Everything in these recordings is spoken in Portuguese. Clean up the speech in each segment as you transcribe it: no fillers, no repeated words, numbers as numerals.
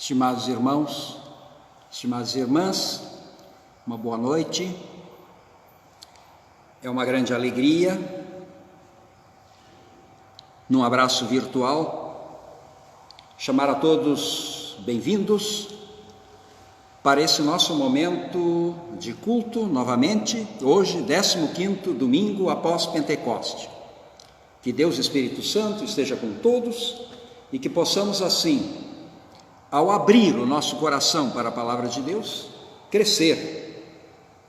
Estimados irmãos, estimadas irmãs, uma boa noite. É uma grande alegria, num abraço virtual, chamar a todos bem-vindos para esse nosso momento de culto, novamente, hoje, 15º domingo após Pentecoste. Que Deus Espírito Santo esteja com todos e que possamos assim, ao abrir o nosso coração para a palavra de Deus, crescer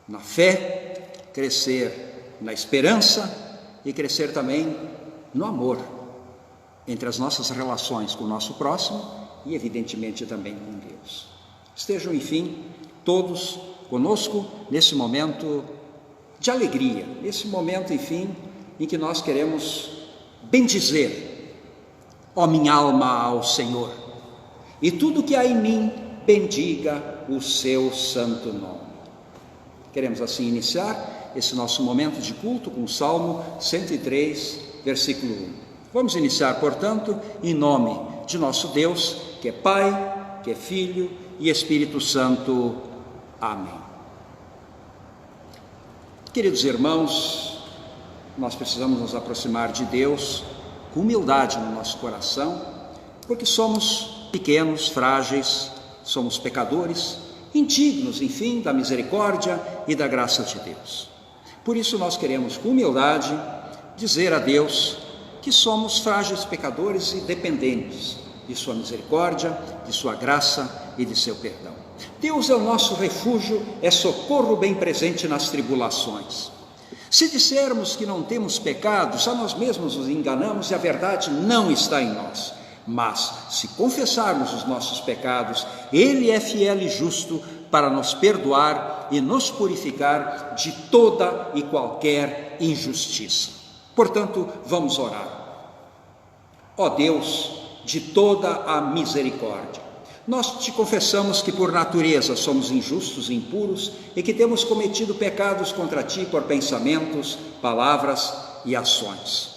na fé, crescer na esperança e crescer também no amor entre as nossas relações com o nosso próximo e evidentemente também com Deus. Estejam, enfim, todos conosco nesse momento de alegria, nesse momento, enfim, em que nós queremos bendizer, ó minha alma, ao Senhor, e tudo que há em mim, bendiga o seu santo nome. Queremos assim iniciar esse nosso momento de culto com o Salmo 103, versículo 1. Vamos iniciar, portanto, em nome de nosso Deus, que é Pai, que é Filho e Espírito Santo. Amém. Queridos irmãos, nós precisamos nos aproximar de Deus com humildade no nosso coração, porque somos pequenos, frágeis, somos pecadores, indignos, enfim, da misericórdia e da graça de Deus. Por isso nós queremos, com humildade, dizer a Deus que somos frágeis pecadores e dependentes de sua misericórdia, de sua graça e de seu perdão. Deus é o nosso refúgio, é socorro bem presente nas tribulações. Se dissermos que não temos pecados, a nós mesmos nos enganamos e a verdade não está em nós. Mas, se confessarmos os nossos pecados, Ele é fiel e justo para nos perdoar e nos purificar de toda e qualquer injustiça. Portanto, vamos orar. Ó Deus, de toda a misericórdia, nós te confessamos que por natureza somos injustos e impuros e que temos cometido pecados contra ti por pensamentos, palavras e ações.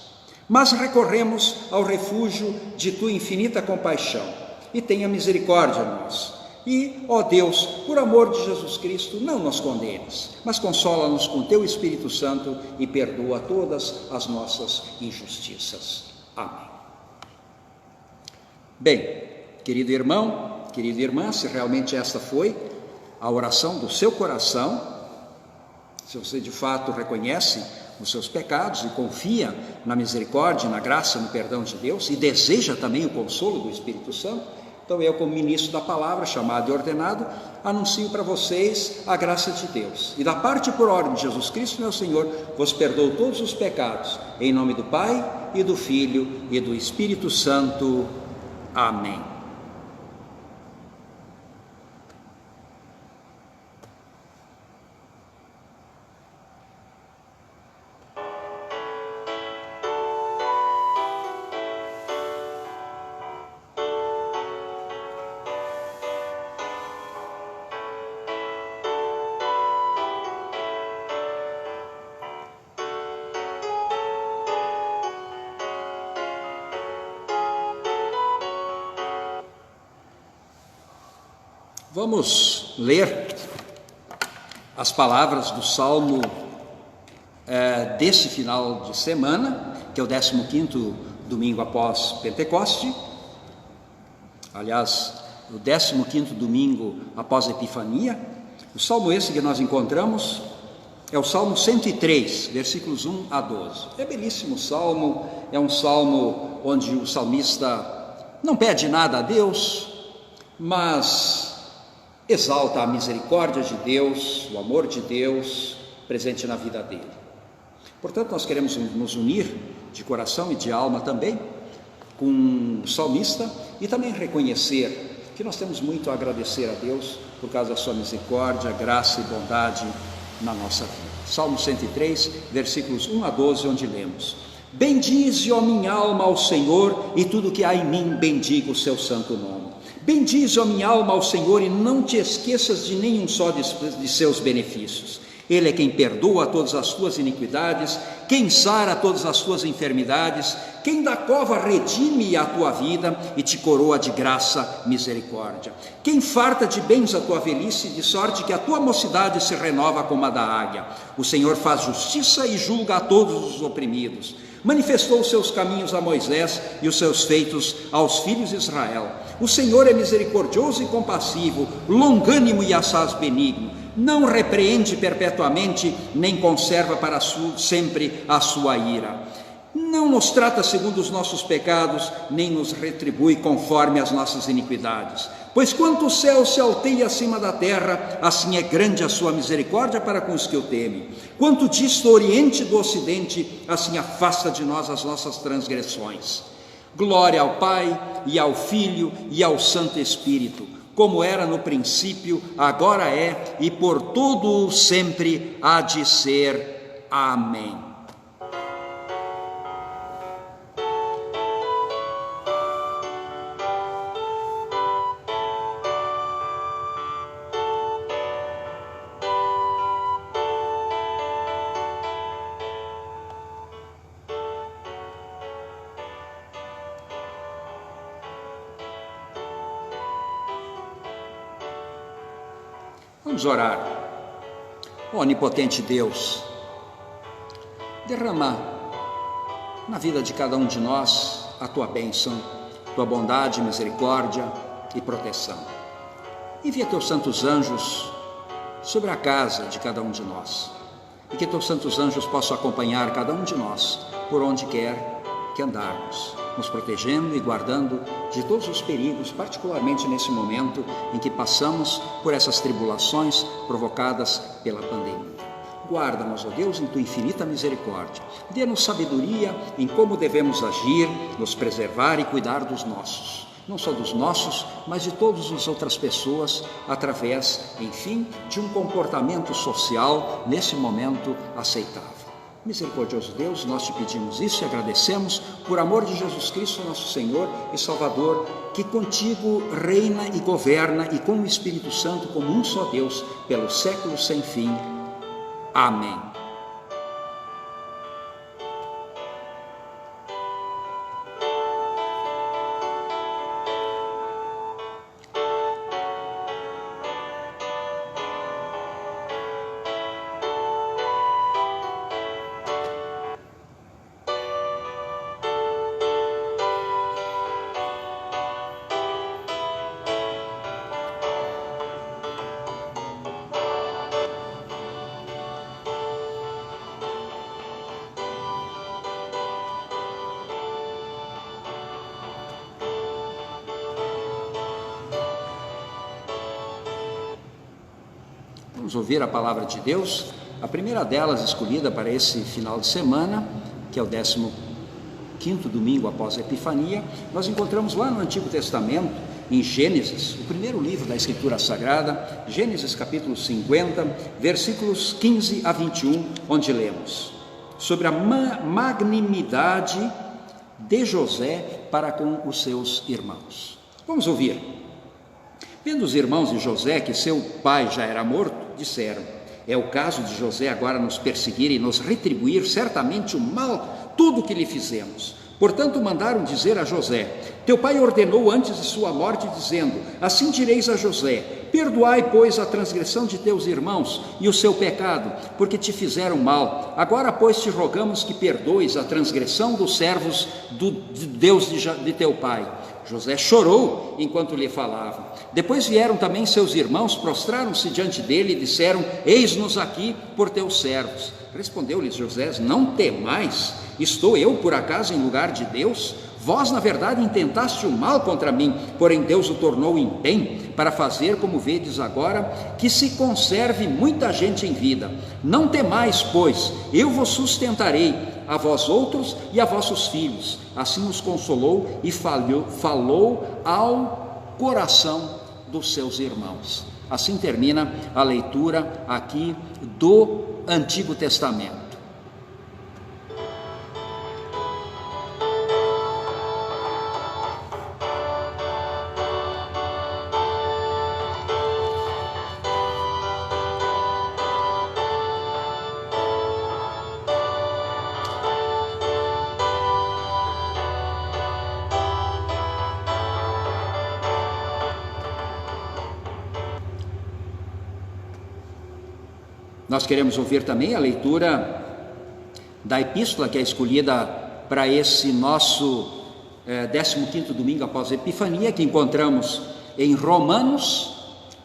Mas recorremos ao refúgio de tua infinita compaixão e tenha misericórdia de nós. E, ó Deus, por amor de Jesus Cristo, não nos condenes, mas consola-nos com teu Espírito Santo e perdoa todas as nossas injustiças. Amém. Bem, querido irmão, querida irmã, se realmente esta foi a oração do seu coração, se você de fato reconhece os seus pecados e confia na misericórdia, na graça, no perdão de Deus e deseja também o consolo do Espírito Santo, então eu, como ministro da palavra, chamado e ordenado, anuncio para vocês a graça de Deus. E da parte por ordem de Jesus Cristo, meu Senhor, vos perdoo todos os pecados, em nome do Pai e do Filho e do Espírito Santo. Amém. Vamos ler as palavras do Salmo desse final de semana, que é o 15º domingo após Pentecoste. Aliás, o 15º domingo após a Epifania. O Salmo esse que nós encontramos é o Salmo 103, versículos 1 a 12. É belíssimo salmo, é um salmo onde o salmista não pede nada a Deus, mas exalta a misericórdia de Deus, o amor de Deus presente na vida dele. Portanto, nós queremos nos unir de coração e de alma também com o salmista e também reconhecer que nós temos muito a agradecer a Deus por causa da sua misericórdia, graça e bondade na nossa vida. Salmo 103, versículos 1 a 12, onde lemos: Bendize, ó minha alma, ao Senhor, e tudo que há em mim bendiga o seu santo nome. Bendize, ó minha alma, ao Senhor, e não te esqueças de nenhum só de seus benefícios. Ele é quem perdoa todas as tuas iniquidades, quem sara todas as tuas enfermidades, quem da cova redime a tua vida e te coroa de graça, misericórdia. Quem farta de bens a tua velhice, de sorte que a tua mocidade se renova como a da águia. O Senhor faz justiça e julga a todos os oprimidos. Manifestou os seus caminhos a Moisés e os seus feitos aos filhos de Israel. O Senhor é misericordioso e compassivo, longânimo e assaz benigno. Não repreende perpetuamente, nem conserva para sempre a sua ira. Não nos trata segundo os nossos pecados, nem nos retribui conforme as nossas iniquidades. Pois quanto o céu se alteia acima da terra, assim é grande a sua misericórdia para com os que o temem. Quanto dista o oriente do ocidente, assim afasta de nós as nossas transgressões. Glória ao Pai, e ao Filho, e ao Santo Espírito, como era no princípio, agora é, e por todo sempre há de ser. Amém. Vamos orar. Onipotente Deus, derrama na vida de cada um de nós a tua bênção, tua bondade, misericórdia e proteção. Envia teus santos anjos sobre a casa de cada um de nós, e que teus santos anjos possam acompanhar cada um de nós por onde quer que andarmos, nos protegendo e guardando de todos os perigos, particularmente nesse momento em que passamos por essas tribulações provocadas pela pandemia. Guarda-nos, ó Deus, em tua infinita misericórdia. Dê-nos sabedoria em como devemos agir, nos preservar e cuidar dos nossos. Não só dos nossos, mas de todas as outras pessoas, através, enfim, de um comportamento social, nesse momento, aceitável. Misericordioso Deus, nós te pedimos isso e agradecemos por amor de Jesus Cristo, nosso Senhor e Salvador, que contigo reina e governa e com o Espírito Santo como um só Deus, pelos séculos sem fim. Amém. Vamos ouvir a palavra de Deus, a primeira delas escolhida para esse final de semana, que é o 15º domingo após a Epifania. Nós encontramos lá no Antigo Testamento, em Gênesis, o primeiro livro da Escritura Sagrada, Gênesis capítulo 50, versículos 15 a 21, onde lemos sobre a magnanimidade de José para com os seus irmãos. Vamos ouvir. Vendo os irmãos de José que seu pai já era morto, disseram: é o caso de José agora nos perseguir e nos retribuir certamente o mal, tudo o que lhe fizemos. Portanto, mandaram dizer a José: teu pai ordenou antes de sua morte, dizendo: assim direis a José: perdoai, pois, a transgressão de teus irmãos e o seu pecado, porque te fizeram mal. Agora, pois, te rogamos que perdoes a transgressão dos servos de Deus de teu pai. José chorou enquanto lhe falavam. Depois vieram também seus irmãos, prostraram-se diante dele e disseram: eis-nos aqui por teus servos. Respondeu-lhes José: não temais, estou eu por acaso em lugar de Deus? Vós, na verdade, intentaste o mal contra mim, porém Deus o tornou em bem, para fazer, como vedes agora, que se conserve muita gente em vida. Não temais, pois, eu vos sustentarei, a vós outros e a vossos filhos. Assim os consolou e falou ao coração dos seus irmãos. Assim termina a leitura aqui do Antigo Testamento. Nós queremos ouvir também a leitura da epístola que é escolhida para esse nosso 15º domingo após a Epifania, que encontramos em Romanos,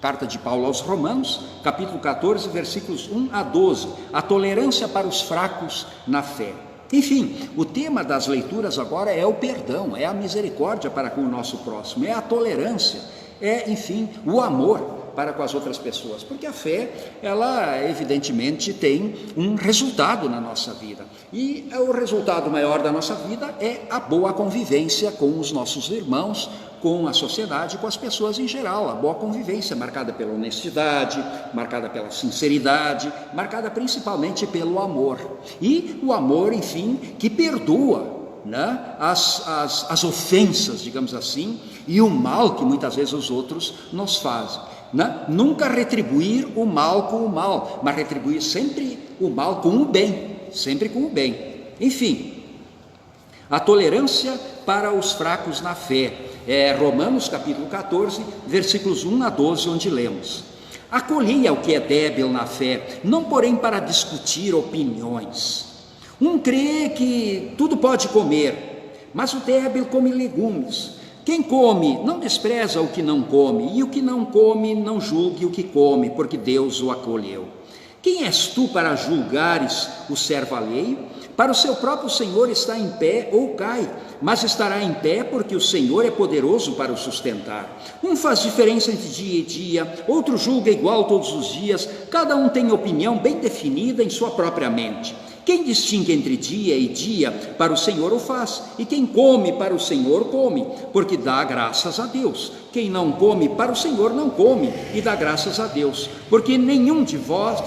carta de Paulo aos Romanos, capítulo 14, versículos 1 a 12, a tolerância para os fracos na fé. Enfim, o tema das leituras agora é o perdão, é a misericórdia para com o nosso próximo, é a tolerância, é, enfim, o amor para com as outras pessoas, porque a fé, ela evidentemente tem um resultado na nossa vida, e o resultado maior da nossa vida é a boa convivência com os nossos irmãos, com a sociedade, com as pessoas em geral, a boa convivência marcada pela honestidade, marcada pela sinceridade, marcada principalmente pelo amor, e o amor, enfim, que perdoa, né, as ofensas, digamos assim, e o mal que muitas vezes os outros nos fazem, né? Nunca retribuir o mal com o mal, mas retribuir sempre o mal com o bem, sempre com o bem. Enfim, a tolerância para os fracos na fé, Romanos capítulo 14, versículos 1 a 12, onde lemos: acolhei ao que é débil na fé, não porém para discutir opiniões. Um crê que tudo pode comer, mas o débil come legumes. Quem come não despreza o que não come, e o que não come não julgue o que come, porque Deus o acolheu. Quem és tu para julgares o servo alheio? Para o seu próprio Senhor está em pé ou cai, mas estará em pé porque o Senhor é poderoso para o sustentar. Um faz diferença entre dia e dia, outro julga igual todos os dias, cada um tem opinião bem definida em sua própria mente. Quem distingue entre dia e dia, para o Senhor o faz, e quem come para o Senhor come, porque dá graças a Deus. Quem não come para o Senhor não come, e dá graças a Deus, porque nenhum de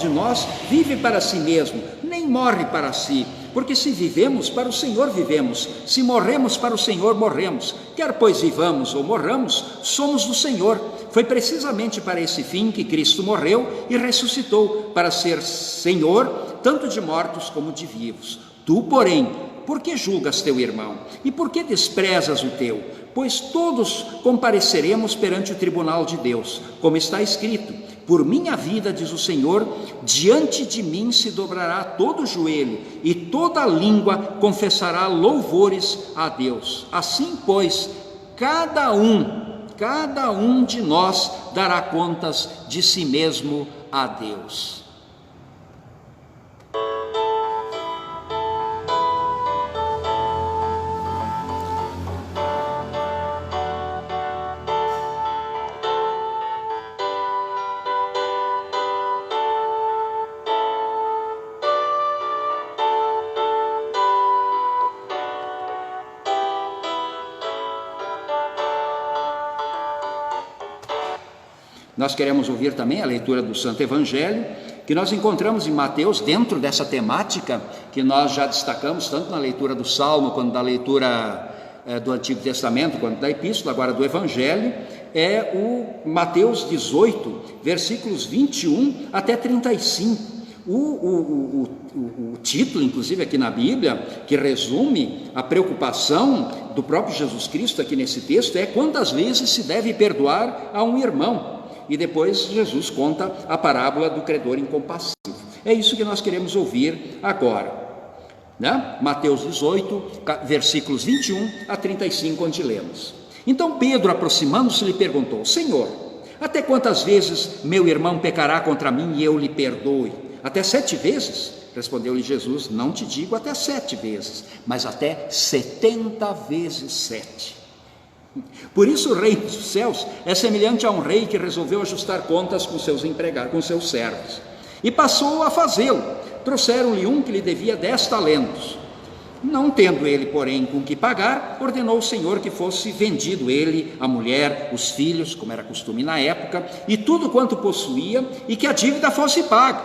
nós vive para si mesmo, nem morre para si, porque se vivemos, para o Senhor vivemos, se morremos, para o Senhor morremos, quer pois vivamos ou morramos, somos do Senhor. Foi precisamente para esse fim que Cristo morreu e ressuscitou, para ser Senhor tanto de mortos como de vivos. Tu, porém, por que julgas teu irmão? E por que desprezas o teu? Pois todos compareceremos perante o tribunal de Deus, como está escrito: por minha vida, diz o Senhor, diante de mim se dobrará todo o joelho, e toda língua confessará louvores a Deus. Assim, pois, cada um de nós dará contas de si mesmo a Deus. Nós queremos ouvir também a leitura do Santo Evangelho, que nós encontramos em Mateus, dentro dessa temática que nós já destacamos, tanto na leitura do Salmo, quanto da leitura do Antigo Testamento, quanto da Epístola, agora do Evangelho, é o Mateus 18, versículos 21 até 35. O título, inclusive, aqui na Bíblia, que resume a preocupação do próprio Jesus Cristo aqui nesse texto, é quantas vezes se deve perdoar a um irmão. E depois Jesus conta a parábola do credor incompassivo. É isso que nós queremos ouvir agora, né? Mateus 18, versículos 21 a 35, onde lemos: então Pedro, aproximando-se, lhe perguntou: Senhor, até quantas vezes meu irmão pecará contra mim e eu lhe perdoe? Até 7 vezes? Respondeu-lhe Jesus: não te digo até 7 vezes, mas até 70 vezes 7. Por isso o reino dos céus é semelhante a um rei que resolveu ajustar contas com seus empregados, com seus servos, e passou a fazê-lo. Trouxeram-lhe um que lhe devia 10 talentos. Não tendo ele, porém, com que pagar, ordenou o Senhor que fosse vendido ele, a mulher, os filhos, como era costume na época, e tudo quanto possuía, e que a dívida fosse paga.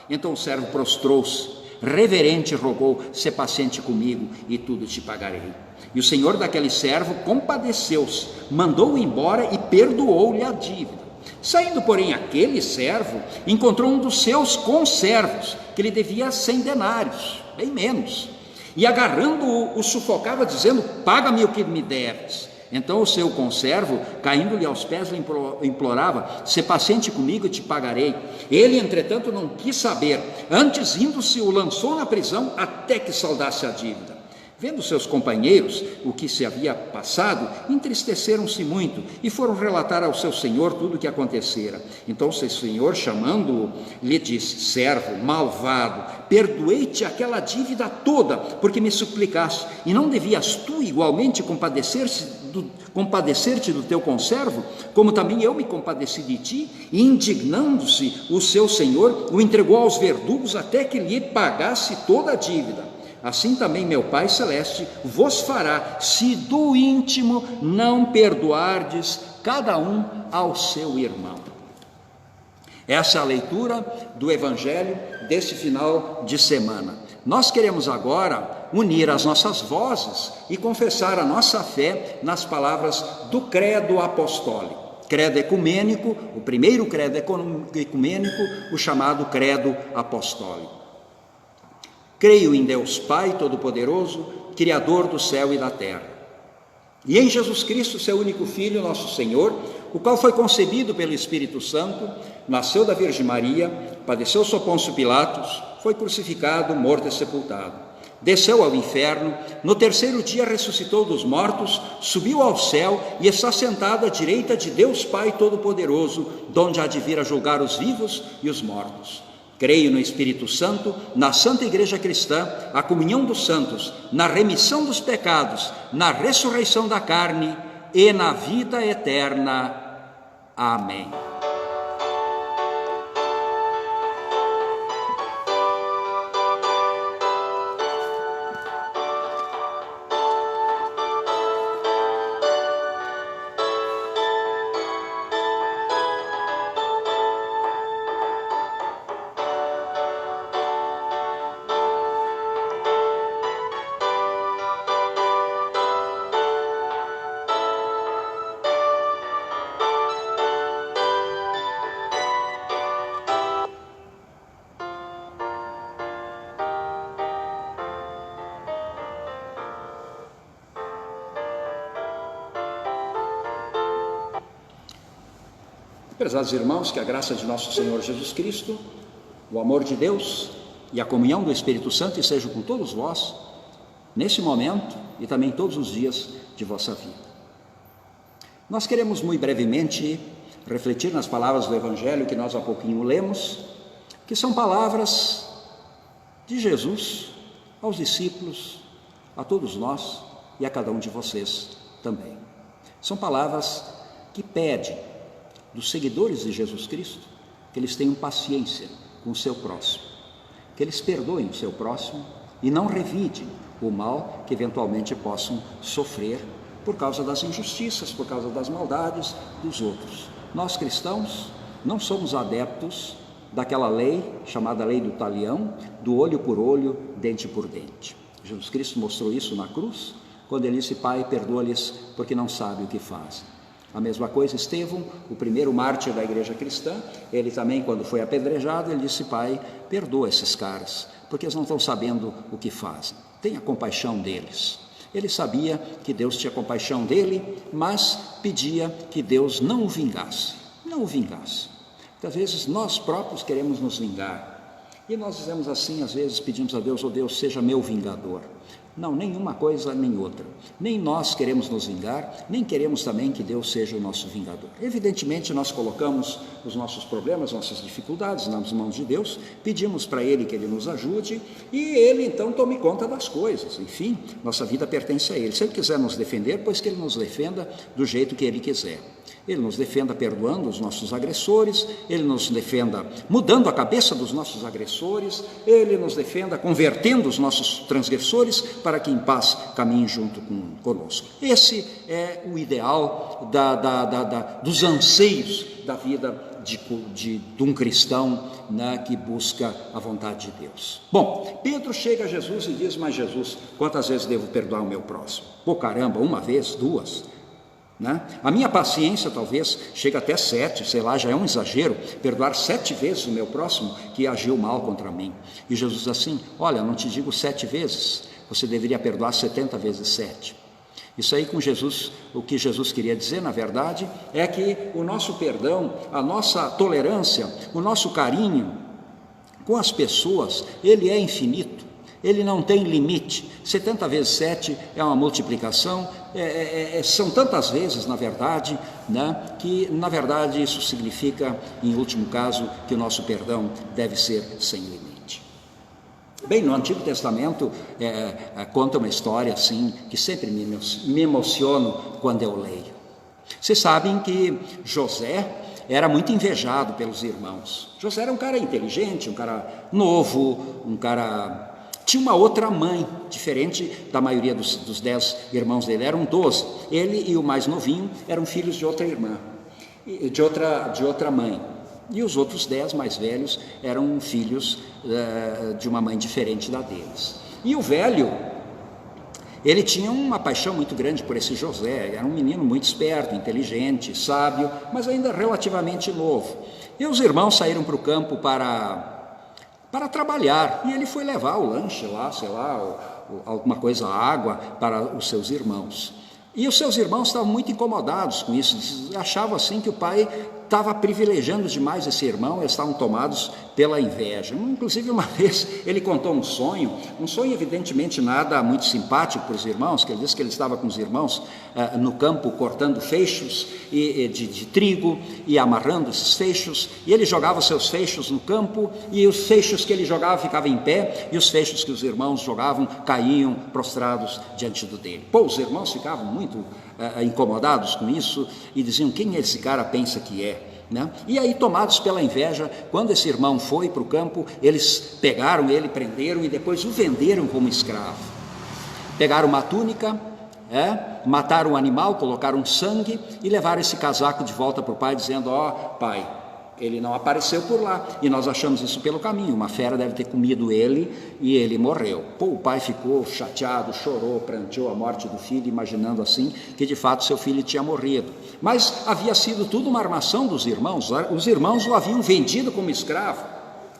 Então o servo prostrou-se, reverente, rogou: sê paciente comigo e tudo te pagarei. E o senhor daquele servo compadeceu-se, mandou-o embora e perdoou-lhe a dívida. Saindo, porém, aquele servo encontrou um dos seus conservos, que lhe devia 100 denários, bem menos, e agarrando-o, o sufocava, dizendo: paga-me o que me deves. Então o seu conservo, caindo-lhe aos pés, lhe implorava: "Sê paciente comigo e te pagarei." Ele, entretanto, não quis saber. Antes, indo-se, o lançou na prisão até que saldasse a dívida. Vendo seus companheiros o que se havia passado, entristeceram-se muito e foram relatar ao seu senhor tudo o que acontecera. Então seu senhor, chamando-o, lhe disse: "Servo malvado, perdoei-te aquela dívida toda, porque me suplicaste, e não devias tu igualmente compadecer-te do teu conservo, como também eu me compadeci de ti?" E indignando-se, o seu senhor o entregou aos verdugos até que lhe pagasse toda a dívida. Assim também meu Pai Celeste vos fará, se do íntimo não perdoardes cada um ao seu irmão. Essa é a leitura do Evangelho desse final de semana. Nós queremos agora unir as nossas vozes e confessar a nossa fé nas palavras do credo apostólico. Credo ecumênico, o primeiro credo ecumênico, o chamado credo apostólico. Creio em Deus Pai Todo-Poderoso, Criador do céu e da terra, e em Jesus Cristo, seu único Filho, nosso Senhor, o qual foi concebido pelo Espírito Santo, nasceu da Virgem Maria, padeceu sob Pôncio Pilatos, foi crucificado, morto e sepultado. Desceu ao inferno, no terceiro dia ressuscitou dos mortos, subiu ao céu e está sentado à direita de Deus Pai Todo-Poderoso, donde há de vir a julgar os vivos e os mortos. Creio no Espírito Santo, na Santa Igreja Cristã, a comunhão dos santos, na remissão dos pecados, na ressurreição da carne e na vida eterna. Amém. Prezados irmãos, que a graça de nosso Senhor Jesus Cristo, o amor de Deus e a comunhão do Espírito Santo estejam com todos vós, nesse momento e também todos os dias de vossa vida. Nós queremos muito brevemente refletir nas palavras do Evangelho que nós há pouquinho lemos, que são palavras de Jesus aos discípulos, a todos nós e a cada um de vocês também. São palavras que pedem dos seguidores de Jesus Cristo que eles tenham paciência com o seu próximo, que eles perdoem o seu próximo e não revidem o mal que eventualmente possam sofrer por causa das injustiças, por causa das maldades dos outros. Nós cristãos não somos adeptos daquela lei chamada lei do talião, do olho por olho, dente por dente. Jesus Cristo mostrou isso na cruz, quando ele disse: "Pai, perdoa-lhes, porque não sabem o que fazem." A mesma coisa Estevão, o primeiro mártir da igreja cristã, ele também, quando foi apedrejado, ele disse: "Pai, perdoa esses caras, porque eles não estão sabendo o que fazem. Tenha compaixão deles." Ele sabia que Deus tinha compaixão dele, mas pedia que Deus não o vingasse, não o vingasse. Muitas vezes nós próprios queremos nos vingar, e nós dizemos assim, às vezes pedimos a Deus: "Oh Deus, seja meu vingador." Não, nenhuma coisa nem outra. Nem nós queremos nos vingar, nem queremos também que Deus seja o nosso vingador. Evidentemente, nós colocamos os nossos problemas, nossas dificuldades nas mãos de Deus, pedimos para Ele que Ele nos ajude e Ele então tome conta das coisas. Enfim, nossa vida pertence a Ele. Se Ele quiser nos defender, pois que Ele nos defenda do jeito que Ele quiser. Ele nos defenda perdoando os nossos agressores, Ele nos defenda mudando a cabeça dos nossos agressores, Ele nos defenda convertendo os nossos transgressores para que em paz caminhem junto conosco. Esse é o ideal dos anseios da vida de um cristão, né, que busca a vontade de Deus. Bom, Pedro chega a Jesus e diz: "Mas Jesus, quantas vezes devo perdoar o meu próximo?" Pô, caramba, uma vez, duas? Né? A minha paciência talvez chega até 7, sei lá, já é um exagero, perdoar 7 vezes o meu próximo que agiu mal contra mim. E Jesus diz assim: "Olha, não te digo 7 vezes, você deveria perdoar 70 vezes 7. Isso aí com Jesus, o que Jesus queria dizer, na verdade, é que o nosso perdão, a nossa tolerância, o nosso carinho com as pessoas, ele é infinito, ele não tem limite. 70 vezes 7 é uma multiplicação, são tantas vezes, na verdade, né, que, na verdade, isso significa, em último caso, que o nosso perdão deve ser sem limite. Bem, no Antigo Testamento conta uma história assim que sempre me emociono quando eu leio. Vocês sabem que José era muito invejado pelos irmãos. José era um cara inteligente, um cara novo, um cara... Tinha uma outra mãe, diferente da maioria dos 10 irmãos dele, eram 12. Ele e o mais novinho eram filhos de outra irmã, de outra mãe. E os outros 10 mais velhos eram filhos de uma mãe diferente da deles. E o velho, ele tinha uma paixão muito grande por esse José, era um menino muito esperto, inteligente, sábio, mas ainda relativamente novo. E os irmãos saíram para o campo para trabalhar, e ele foi levar o lanche lá, sei lá, alguma coisa, água, para os seus irmãos. E os seus irmãos estavam muito incomodados com isso, achavam assim que o pai estava privilegiando demais esse irmão, eles estavam tomados pela inveja. Inclusive, uma vez ele contou um sonho evidentemente nada muito simpático para os irmãos, que ele disse que ele estava com os irmãos no campo cortando feixos de trigo e amarrando esses feixos, e ele jogava os seus feixos no campo, e os feixos que ele jogava ficavam em pé, e os feixos que os irmãos jogavam caíam prostrados diante dele. Pô, os irmãos ficavam muito incomodados com isso e diziam: quem esse cara pensa que é? Né? E aí, tomados pela inveja, quando esse irmão foi para o campo, eles pegaram ele, prenderam e depois o venderam como escravo. Pegaram uma túnica, mataram o animal, colocaram sangue e levaram esse casaco de volta para o pai, dizendo: ó, pai, ele não apareceu por lá e nós achamos isso pelo caminho, uma fera deve ter comido ele e ele morreu. Pô, o pai ficou chateado, chorou, pranteou a morte do filho, imaginando assim que de fato seu filho tinha morrido. Mas havia sido tudo uma armação dos irmãos, os irmãos o haviam vendido como escravo,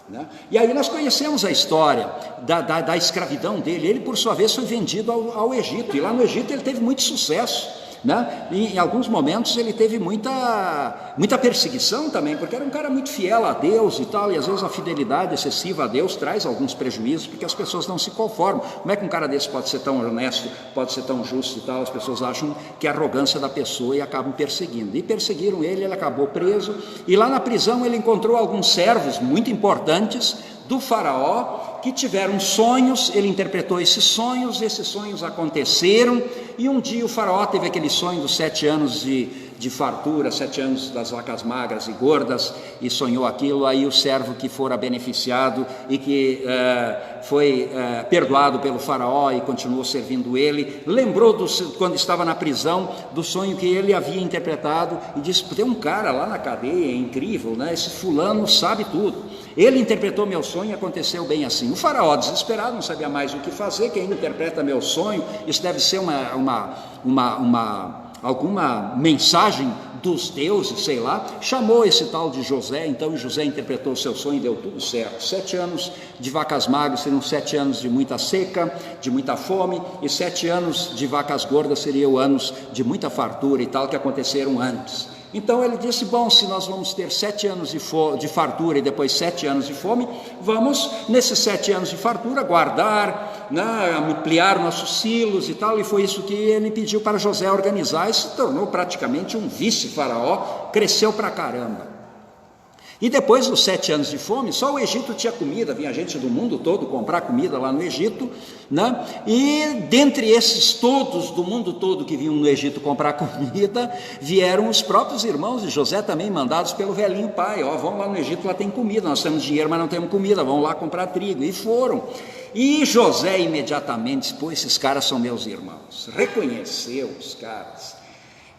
né? E aí nós conhecemos a história da escravidão dele. Ele, por sua vez, foi vendido ao Egito, e lá no Egito ele teve muito sucesso, né? E em alguns momentos ele teve muita perseguição também, porque era um cara muito fiel a Deus e tal, e às vezes a fidelidade excessiva a Deus traz alguns prejuízos, porque as pessoas não se conformam. Como é que um cara desse pode ser tão honesto, pode ser tão justo e tal? As pessoas acham que é a arrogância da pessoa e acabam perseguindo. E perseguiram ele, ele acabou preso, e lá na prisão ele encontrou alguns servos muito importantes do faraó, que tiveram sonhos. Ele interpretou esses sonhos aconteceram, e um dia o faraó teve aquele sonho dos 7 anos de fartura, 7 anos das vacas magras e gordas, e sonhou aquilo. Aí o servo que fora beneficiado e que foi perdoado pelo faraó e continuou servindo ele, lembrou quando estava na prisão, do sonho que ele havia interpretado, e disse: tem um cara lá na cadeia, é incrível, né? Esse fulano sabe tudo, ele interpretou meu sonho e aconteceu bem assim. O faraó, desesperado, não sabia mais o que fazer. Quem interpreta meu sonho, isso deve ser alguma mensagem dos deuses, sei lá. Chamou esse tal de José. Então José interpretou o seu sonho e deu tudo certo. 7 anos de vacas magras seriam 7 anos de muita seca, de muita fome, e 7 anos de vacas gordas seriam anos de muita fartura e tal, que aconteceram antes. Então ele disse: bom, se nós vamos ter 7 anos de fartura e depois 7 anos de fome, vamos, nesses 7 anos de fartura, guardar, né, ampliar nossos silos e tal. E foi isso que ele pediu para José organizar, e se tornou praticamente um vice-faraó, cresceu pra caramba. E depois dos 7 anos de fome, só o Egito tinha comida, vinha gente do mundo todo comprar comida lá no Egito, né? E dentre esses todos, do mundo todo, que vinham no Egito comprar comida, vieram os próprios irmãos de José também, mandados pelo velhinho pai: ó, vão lá no Egito, lá tem comida, nós temos dinheiro, mas não temos comida, vão lá comprar trigo. E foram. E José imediatamente disse: pô, esses caras são meus irmãos. Reconheceu os caras.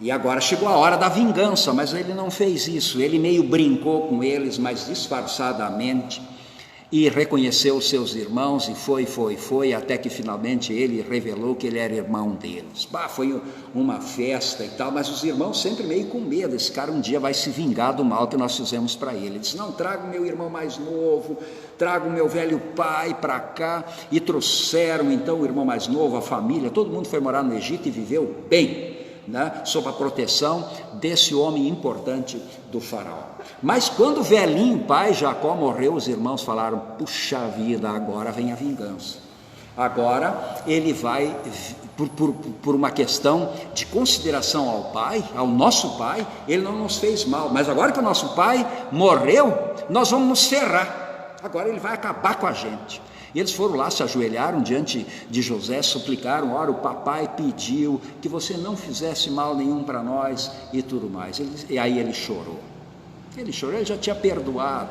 E agora chegou a hora da vingança, mas ele não fez isso. Ele meio brincou com eles, mas disfarçadamente. e reconheceu os seus irmãos, e foi, até que finalmente ele revelou que ele era irmão deles. Foi uma festa e tal, mas os irmãos sempre meio com medo, esse cara um dia vai se vingar do mal que nós fizemos para ele. Ele disse: não, traga o meu irmão mais novo, traga o meu velho pai para cá, e trouxeram então o irmão mais novo, a família, todo mundo foi morar no Egito e viveu bem, né, sob a proteção desse homem importante do faraó. Mas quando o velhinho pai Jacó morreu, os irmãos falaram: puxa vida, agora vem a vingança. Agora ele vai, por uma questão de consideração ao pai, ao nosso pai, ele não nos fez mal, mas agora que o nosso pai morreu, nós vamos nos ferrar, agora ele vai acabar com a gente. E eles foram lá, se ajoelharam diante de José, suplicaram: ora, o papai pediu que você não fizesse mal nenhum para nós e tudo mais. E aí ele chorou, ele já tinha perdoado,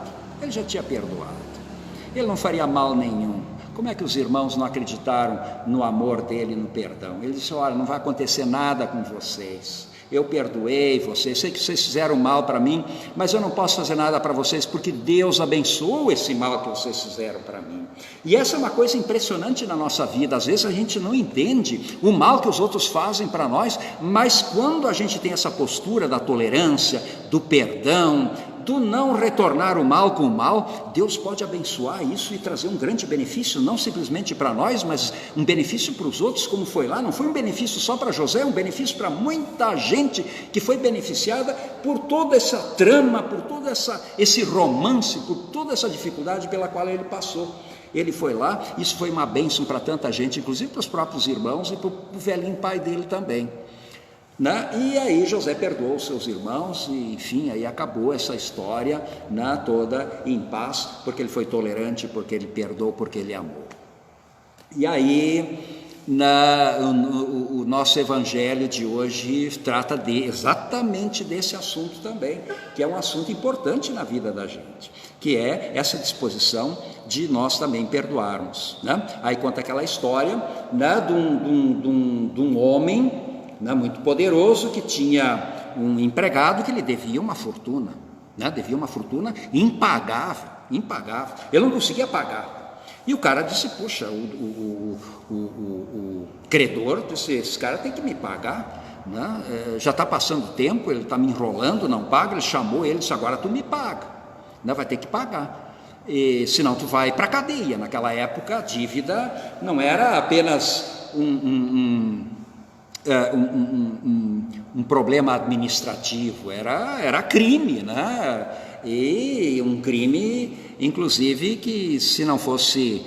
ele não faria mal nenhum. Como é que os irmãos não acreditaram no amor dele, no perdão? Ele disse: olha, não vai acontecer nada com vocês, eu perdoei vocês, sei que vocês fizeram mal para mim, mas eu não posso fazer nada para vocês, porque Deus abençoou esse mal que vocês fizeram para mim. E essa é uma coisa impressionante na nossa vida. Às vezes a gente não entende o mal que os outros fazem para nós, mas quando a gente tem essa postura da tolerância, do perdão, do não retornar o mal com o mal, Deus pode abençoar isso e trazer um grande benefício, não simplesmente para nós, mas um benefício para os outros, como foi lá. Não foi um benefício só para José, um benefício para muita gente que foi beneficiada por toda essa trama, por todo esse romance, por toda essa dificuldade pela qual ele passou. Ele foi lá, isso foi uma bênção para tanta gente, inclusive para os próprios irmãos e para o velhinho pai dele também, né? E aí José perdoou os seus irmãos e, enfim, aí acabou essa história, né, toda em paz, porque ele foi tolerante, porque ele perdoou, porque ele amou. E aí o nosso evangelho de hoje trata exatamente desse assunto também, que é um assunto importante na vida da gente, que é essa disposição de nós também perdoarmos, né? Aí conta aquela história, né, de um homem, né, muito poderoso, que tinha um empregado que lhe devia uma fortuna, né, devia uma fortuna impagável, ele não conseguia pagar. E o cara disse: puxa, o credor disse: esse cara tem que me pagar, né? Já está passando tempo, ele está me enrolando, não paga. Ele chamou ele e disse: agora tu me paga, né? Vai ter que pagar, e senão tu vai para a cadeia. Naquela época a dívida não era apenas um problema administrativo, era crime, né? E um crime, inclusive, que se não fosse,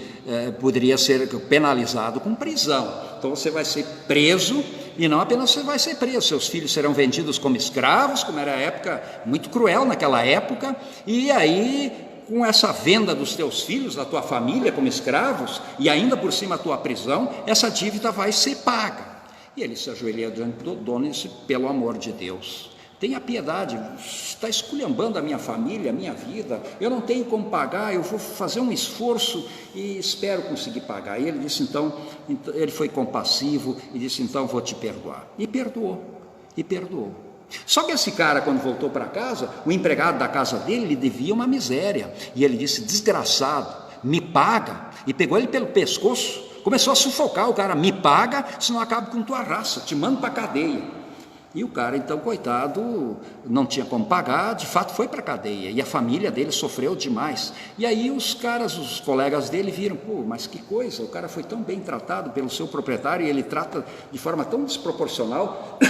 poderia ser penalizado com prisão. Então você vai ser preso, e não apenas você vai ser preso, seus filhos serão vendidos como escravos, como era a época, muito cruel naquela época, e aí, com essa venda dos teus filhos, da tua família como escravos, e ainda por cima a tua prisão, essa dívida vai ser paga. E ele se ajoelhou diante do dono e disse: pelo amor de Deus, tenha piedade, está esculhambando a minha família, a minha vida, eu não tenho como pagar, eu vou fazer um esforço e espero conseguir pagar. E ele disse então, ele foi compassivo e disse: então vou te perdoar. E perdoou. Só que esse cara, quando voltou para casa, o empregado da casa dele lhe devia uma miséria, e ele disse: desgraçado, me paga. E pegou ele pelo pescoço, começou a sufocar o cara: me paga, senão eu acabo com tua raça, te mando para a cadeia. E o cara, então, coitado, não tinha como pagar, de fato foi para a cadeia, e a família dele sofreu demais. E aí os colegas dele viram: pô, mas que coisa, o cara foi tão bem tratado pelo seu proprietário, e ele trata de forma tão desproporcional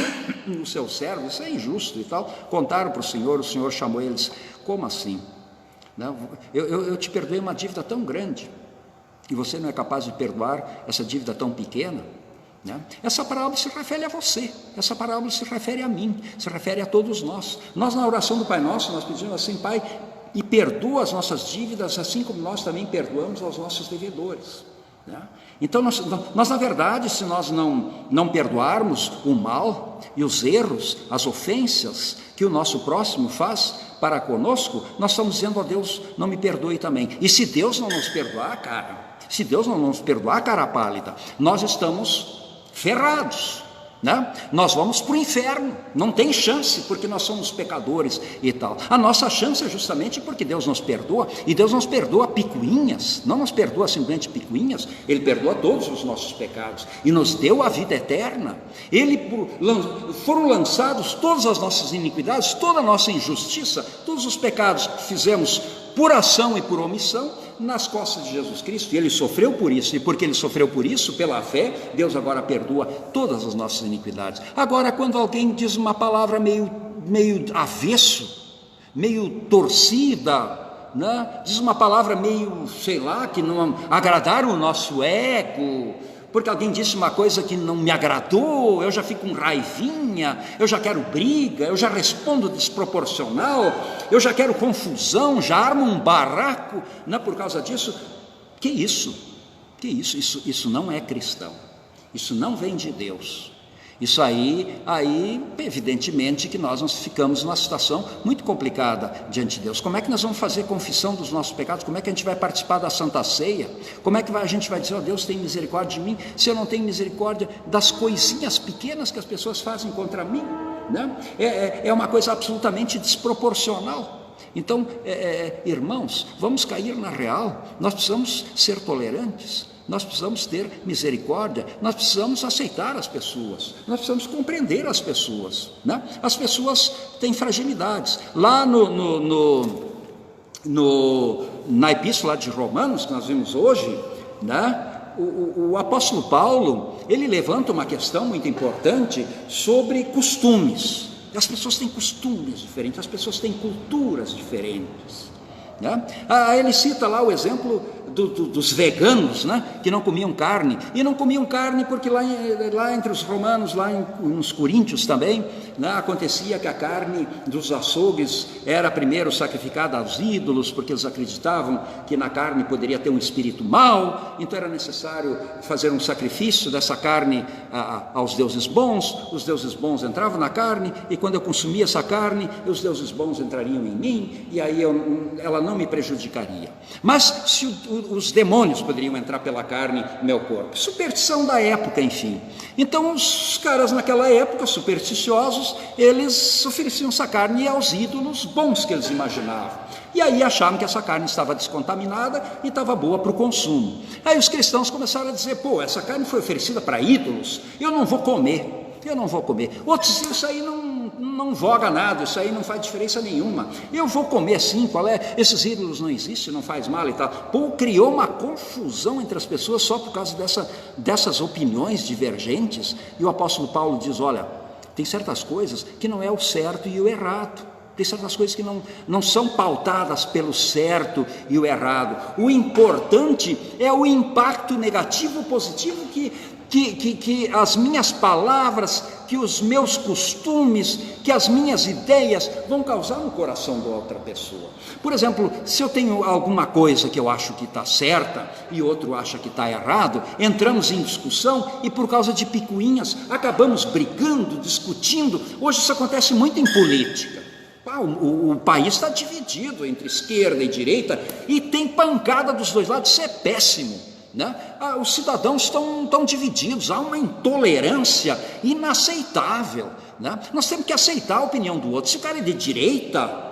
o seu servo, isso é injusto e tal. Contaram para o senhor chamou eles: como assim? Não, eu te perdoei uma dívida tão grande, e você não é capaz de perdoar essa dívida tão pequena? Né? Essa parábola se refere a você, essa parábola se refere a mim, se refere a todos nós. Nós, na oração do Pai Nosso, nós pedimos assim: Pai, e perdoa as nossas dívidas, assim como nós também perdoamos aos nossos devedores, né? Então nós na verdade, se nós não perdoarmos o mal e os erros, as ofensas que o nosso próximo faz para conosco, nós estamos dizendo a Deus: não me perdoe também. E se Deus não nos perdoar, cara pálida, nós estamos ferrados, né? Nós vamos para o inferno, não tem chance, porque nós somos pecadores e tal. A nossa chance é justamente porque Deus nos perdoa, e Deus nos perdoa picuinhas, não nos perdoa simplesmente picuinhas, Ele perdoa todos os nossos pecados, e nos deu a vida eterna. Foram lançados todas as nossas iniquidades, toda a nossa injustiça, todos os pecados que fizemos por ação e por omissão, nas costas de Jesus Cristo, e Ele sofreu por isso, e porque Ele sofreu por isso, pela fé, Deus agora perdoa todas as nossas iniquidades. Agora, quando alguém diz uma palavra meio avesso, meio torcida, né? Diz uma palavra meio, sei lá, que não agradaram o nosso ego, porque alguém disse uma coisa que não me agradou, eu já fico com raivinha, eu já quero briga, eu já respondo desproporcional, eu já quero confusão, já armo um barraco, não é por causa disso? Que isso? Isso não é cristão, isso não vem de Deus. Isso aí, evidentemente que nós ficamos numa situação muito complicada diante de Deus. Como é que nós vamos fazer confissão dos nossos pecados? Como é que a gente vai participar da Santa Ceia? Como é que a gente vai dizer, ó, Deus tem misericórdia de mim, se eu não tenho misericórdia das coisinhas pequenas que as pessoas fazem contra mim, né? É uma coisa absolutamente desproporcional. Então, irmãos, vamos cair na real, nós precisamos ser tolerantes, nós precisamos ter misericórdia, nós precisamos aceitar as pessoas, nós precisamos compreender as pessoas, né? As pessoas têm fragilidades. Lá na epístola de Romanos, que nós vimos hoje, né? O apóstolo Paulo, ele levanta uma questão muito importante sobre costumes. As pessoas têm costumes diferentes, as pessoas têm culturas diferentes, né? Ele cita lá o exemplo dos veganos, né, que não comiam carne, e não comiam carne porque lá entre os romanos, lá nos coríntios também, né, acontecia que a carne dos açougues era primeiro sacrificada aos ídolos, porque eles acreditavam que na carne poderia ter um espírito mau, então era necessário fazer um sacrifício dessa carne aos deuses bons. Os deuses bons entravam na carne, e quando eu consumia essa carne, os deuses bons entrariam em mim, e aí ela não me prejudicaria. Mas se os demônios poderiam entrar pela carne no meu corpo, superstição da época, enfim. Então os caras naquela época, supersticiosos, eles ofereciam essa carne aos ídolos bons que eles imaginavam, e aí achavam que essa carne estava descontaminada e estava boa para o consumo. Aí os cristãos começaram a dizer, pô, essa carne foi oferecida para ídolos, eu não vou comer. Outros diziam, isso aí não voga nada, isso aí não faz diferença nenhuma, eu vou comer sim, qual é? Esses ídolos não existem, não faz mal e tal. Pô, criou uma confusão entre as pessoas só por causa dessas opiniões divergentes. E o apóstolo Paulo diz, olha, tem certas coisas que não é o certo e o errado, tem certas coisas que não são pautadas pelo certo e o errado. O importante é o impacto negativo ou positivo que as minhas palavras, que os meus costumes, que as minhas ideias vão causar no coração da outra pessoa. Por exemplo, se eu tenho alguma coisa que eu acho que está certa e outro acha que está errado, entramos em discussão e por causa de picuinhas acabamos brigando, discutindo. Hoje isso acontece muito em política. O país está dividido entre esquerda e direita e tem pancada dos dois lados, isso é péssimo, né? Os cidadãos estão divididos, há uma intolerância inaceitável, né? Nós temos que aceitar a opinião do outro. Se o cara é de direita,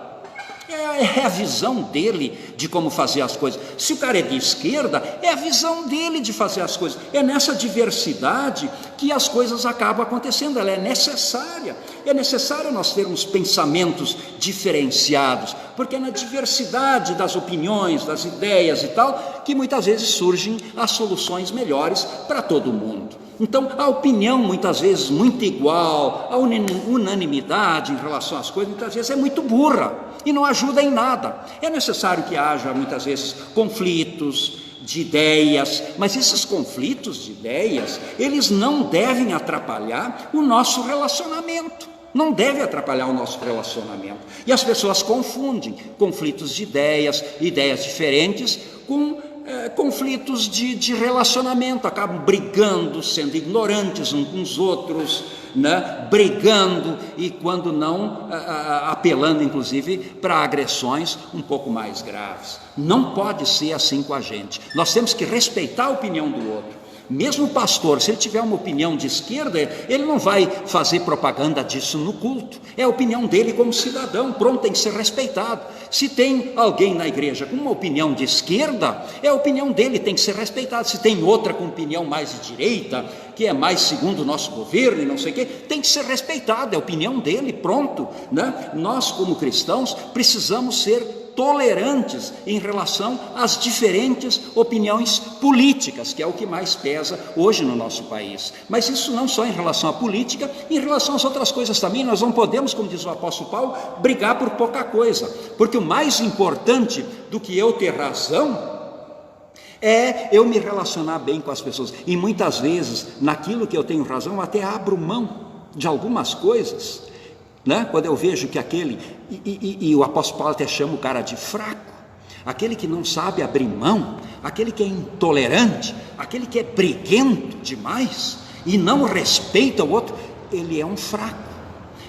é a visão dele de como fazer as coisas. Se o cara é de esquerda, é a visão dele de fazer as coisas. É nessa diversidade que as coisas acabam acontecendo. Ela é necessária nós termos pensamentos diferenciados, porque é na diversidade das opiniões, das ideias e tal, que muitas vezes surgem as soluções melhores para todo mundo. Então, a opinião muitas vezes muito igual, a unanimidade em relação às coisas, muitas vezes é muito burra e não ajuda em nada. É necessário que haja muitas vezes conflitos de ideias, mas esses conflitos de ideias, eles não devem atrapalhar o nosso relacionamento. Não deve atrapalhar o nosso relacionamento. E as pessoas confundem conflitos de ideias diferentes com conflitos de relacionamento, acabam brigando, sendo ignorantes uns com os outros, né? Brigando e quando não, apelando inclusive para agressões um pouco mais graves. Não pode ser assim com a gente. Nós temos que respeitar a opinião do outro, Mesmo o pastor, se ele tiver uma opinião de esquerda, ele não vai fazer propaganda disso no culto. É a opinião dele como cidadão, pronto, tem que ser respeitado. Se tem alguém na igreja com uma opinião de esquerda, é a opinião dele, tem que ser respeitada. Se tem outra com opinião mais de direita, que é mais segundo o nosso governo e não sei o quê, tem que ser respeitado, é a opinião dele, pronto, né? Nós, como cristãos, precisamos ser tolerantes em relação às diferentes opiniões políticas, que é o que mais pesa hoje no nosso país. Mas isso não só em relação à política, em relação às outras coisas também. Nós não podemos, como diz o apóstolo Paulo, brigar por pouca coisa, porque o mais importante do que eu ter razão é eu me relacionar bem com as pessoas. E muitas vezes, naquilo que eu tenho razão, eu até abro mão de algumas coisas, né? Quando eu vejo que aquele, e o apóstolo Paulo até chama o cara de fraco, aquele que não sabe abrir mão, aquele que é intolerante, aquele que é briguento demais e não respeita o outro, ele é um fraco.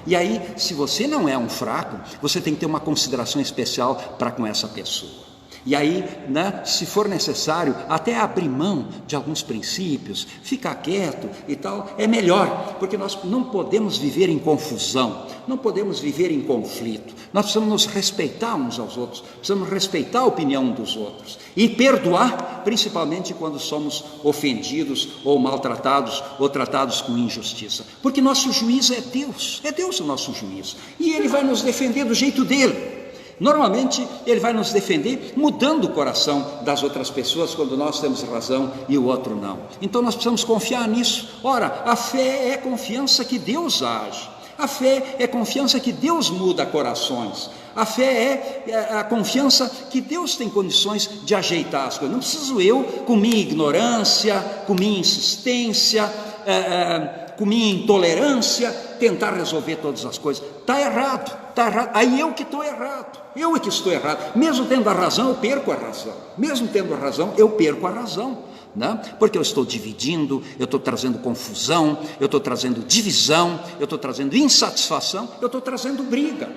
E aí, se você não é um fraco, você tem que ter uma consideração especial para com essa pessoa. E aí, né, se for necessário, até abrir mão de alguns princípios, ficar quieto e tal, é melhor, porque nós não podemos viver em confusão, não podemos viver em conflito. Nós precisamos nos respeitar uns aos outros, precisamos respeitar a opinião dos outros e perdoar, principalmente quando somos ofendidos ou maltratados ou tratados com injustiça, porque nosso juiz é Deus o nosso juiz, e Ele vai nos defender do jeito dele. Normalmente ele vai nos defender mudando o coração das outras pessoas quando nós temos razão e o outro não. Então nós precisamos confiar nisso. Ora, a fé é confiança que Deus age. A fé é confiança que Deus muda corações. A fé é a confiança que Deus tem condições de ajeitar as coisas. Não preciso eu, com minha ignorância, com minha insistência, com minha intolerância, tentar resolver todas as coisas. Está errado. Aí eu que estou errado. Eu é que estou errado. Mesmo tendo a razão, eu perco a razão. Mesmo tendo a razão, eu perco a razão. Né? Porque eu estou dividindo, eu estou trazendo confusão, eu estou trazendo divisão, eu estou trazendo insatisfação, eu estou trazendo briga.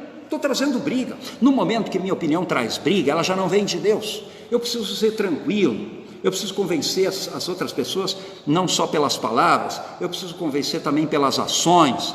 No momento que minha opinião traz briga, ela já não vem de Deus. Eu preciso ser tranquilo, eu preciso convencer as outras pessoas, não só pelas palavras, eu preciso convencer também pelas ações,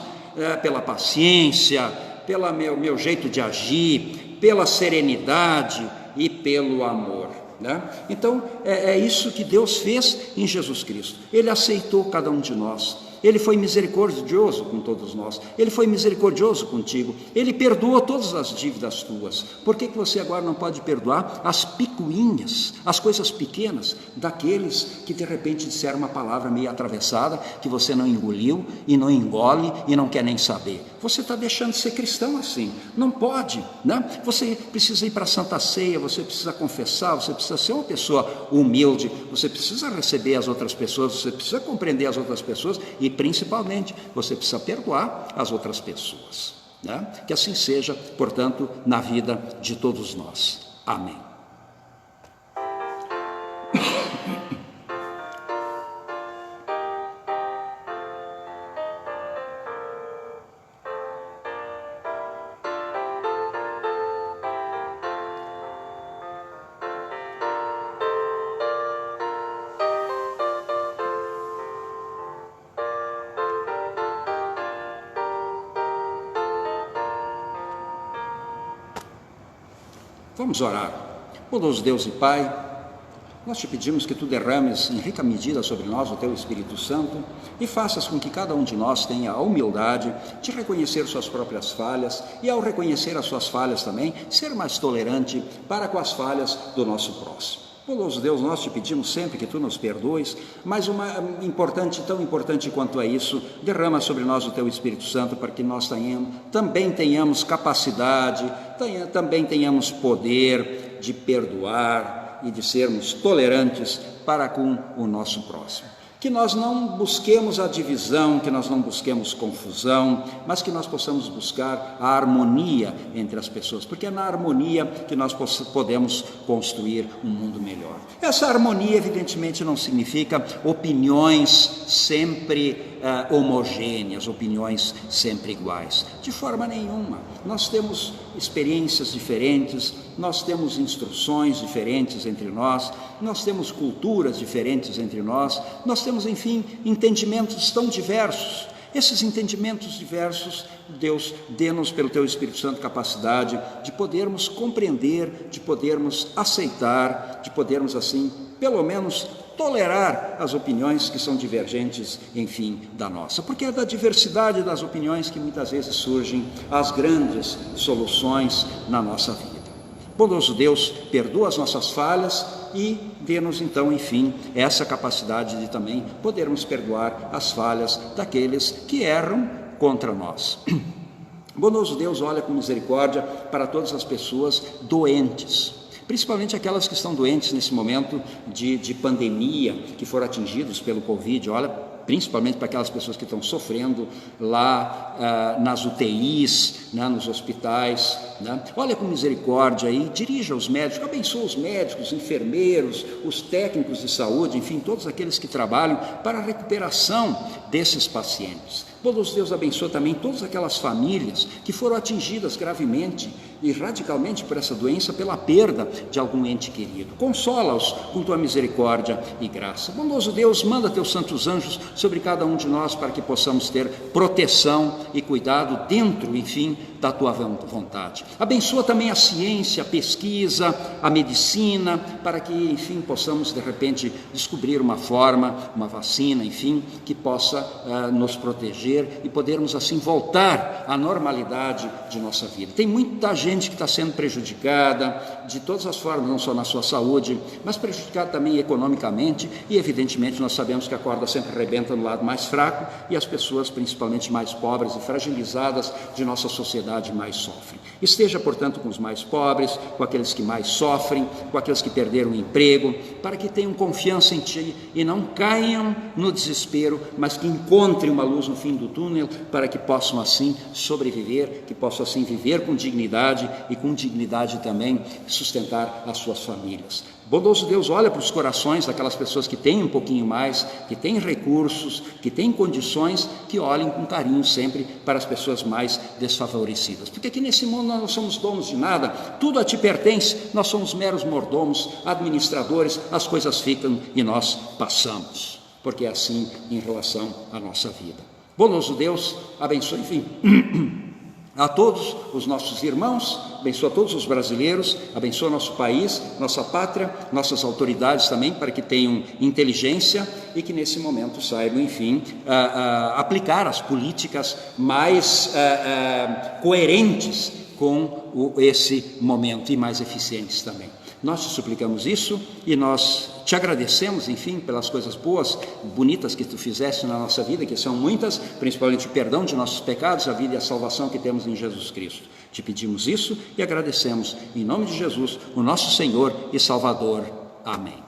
pela paciência, pelo meu jeito de agir, pela serenidade e pelo amor. Né? Então é isso que Deus fez em Jesus Cristo. Ele aceitou cada um de nós. Ele foi misericordioso com todos nós. Ele foi misericordioso contigo. Ele perdoou todas as dívidas tuas. Por que você agora não pode perdoar as picuinhas, as coisas pequenas daqueles que de repente disseram uma palavra meio atravessada, que você não engoliu e não engole e não quer nem saber? Você está deixando de ser cristão assim. Não pode, né? Você precisa ir para a Santa Ceia, você precisa confessar, você precisa ser uma pessoa humilde, você precisa receber as outras pessoas, você precisa compreender as outras pessoas e principalmente você precisa perdoar as outras pessoas, né? Que assim seja, portanto, na vida de todos nós. Amém. Vamos orar. Bondoso Deus e Pai, nós te pedimos que tu derrames em rica medida sobre nós o teu Espírito Santo e faças com que cada um de nós tenha a humildade de reconhecer suas próprias falhas e, ao reconhecer as suas falhas também, ser mais tolerante para com as falhas do nosso próximo. Bondoso Deus, nós te pedimos sempre que tu nos perdoes, mas tão importante quanto é isso, derrama sobre nós o teu Espírito Santo para que nós também tenhamos capacidade, também tenhamos poder de perdoar e de sermos tolerantes para com o nosso próximo. Que nós não busquemos a divisão, que nós não busquemos confusão, mas que nós possamos buscar a harmonia entre as pessoas, porque é na harmonia que nós podemos construir um mundo melhor. Essa harmonia, evidentemente, não significa opiniões sempre homogêneas, opiniões sempre iguais, de forma nenhuma. Nós temos experiências diferentes, nós temos instruções diferentes entre nós temos culturas diferentes entre nós temos, enfim, entendimentos tão diversos. Esses entendimentos diversos, Deus, dê-nos pelo Teu Espírito Santo capacidade de podermos compreender, de podermos aceitar, de podermos assim, pelo menos, tolerar as opiniões que são divergentes, enfim, da nossa. Porque é da diversidade das opiniões que muitas vezes surgem as grandes soluções na nossa vida. Bondoso Deus, perdoa as nossas falhas e dê-nos então, enfim, essa capacidade de também podermos perdoar as falhas daqueles que erram contra nós. Bondoso Deus, olha com misericórdia para todas as pessoas doentes, principalmente aquelas que estão doentes nesse momento de pandemia, que foram atingidos pelo Covid. Olha principalmente para aquelas pessoas que estão sofrendo lá nas UTIs, nos hospitais, Olha com misericórdia e dirija os médicos, abençoa os médicos, os enfermeiros, os técnicos de saúde, enfim, todos aqueles que trabalham para a recuperação desses pacientes. Bondoso Deus, abençoa também todas aquelas famílias que foram atingidas gravemente e radicalmente por essa doença, pela perda de algum ente querido. Consola-os com Tua misericórdia e graça. Bondoso Deus, manda Teus santos anjos sobre cada um de nós para que possamos ter proteção e cuidado dentro, enfim, da Tua vontade. Abençoa também a ciência, a pesquisa, a medicina, para que, enfim, possamos de repente descobrir uma forma, uma vacina, enfim, que possa nos proteger e podermos assim voltar à normalidade de nossa vida. Tem muita gente que está sendo prejudicada de todas as formas, não só na sua saúde, mas prejudicada também economicamente, e evidentemente nós sabemos que a corda sempre arrebenta no lado mais fraco e as pessoas principalmente mais pobres e fragilizadas de nossa sociedade mais sofrem. Esteja, portanto, com os mais pobres, com aqueles que mais sofrem, com aqueles que perderam o emprego, para que tenham confiança em Ti e não caiam no desespero, mas que encontrem uma luz no fim do túnel, para que possam assim sobreviver, que possam assim viver com dignidade e com dignidade também sustentar as suas famílias. Bondoso Deus, olha para os corações daquelas pessoas que têm um pouquinho mais, que têm recursos, que têm condições, que olhem com carinho sempre para as pessoas mais desfavorecidas. Porque aqui nesse mundo nós não somos donos de nada, tudo a Ti pertence, nós somos meros mordomos, administradores, as coisas ficam e nós passamos. Porque é assim em relação à nossa vida. Bondoso Deus, abençoe, enfim, a todos os nossos irmãos, abençoa todos os brasileiros, abençoa nosso país, nossa pátria, nossas autoridades também, para que tenham inteligência e que nesse momento saibam, enfim, aplicar as políticas mais coerentes com esse momento e mais eficientes também. Nós te suplicamos isso e nós te agradecemos, enfim, pelas coisas boas, bonitas que Tu fizeste na nossa vida, que são muitas, principalmente o perdão de nossos pecados, a vida e a salvação que temos em Jesus Cristo. Te pedimos isso e agradecemos, em nome de Jesus, o nosso Senhor e Salvador. Amém.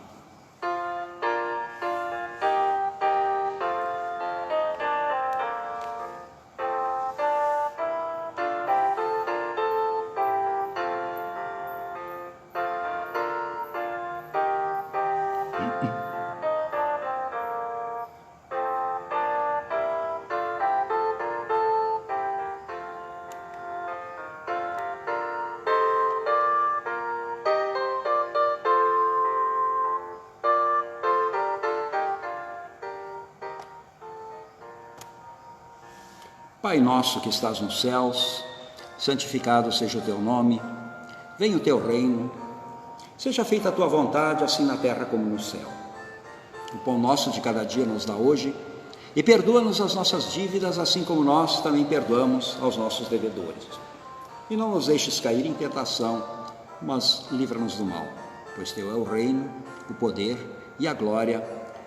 Pai nosso que estás nos céus, santificado seja o Teu nome, venha o Teu reino, seja feita a Tua vontade, assim na terra como no céu. O pão nosso de cada dia nos dá hoje, e perdoa-nos as nossas dívidas, assim como nós também perdoamos aos nossos devedores. E não nos deixes cair em tentação, mas livra-nos do mal, pois Teu é o reino, o poder e a glória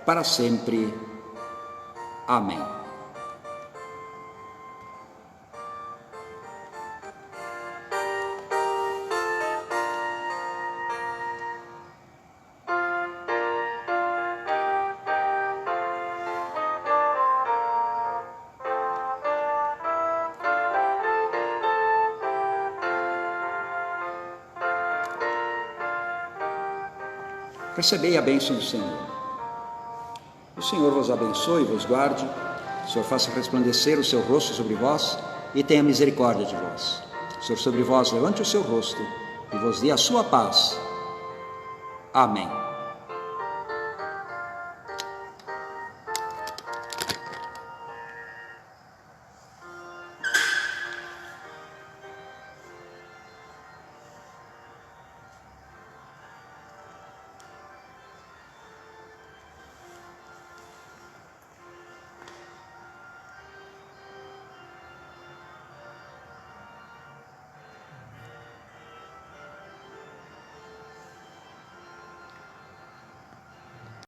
para sempre. Amém. Recebei a bênção do Senhor. O Senhor vos abençoe e vos guarde. O Senhor faça resplandecer o seu rosto sobre vós e tenha misericórdia de vós. O Senhor sobre vós levante o seu rosto e vos dê a sua paz. Amém.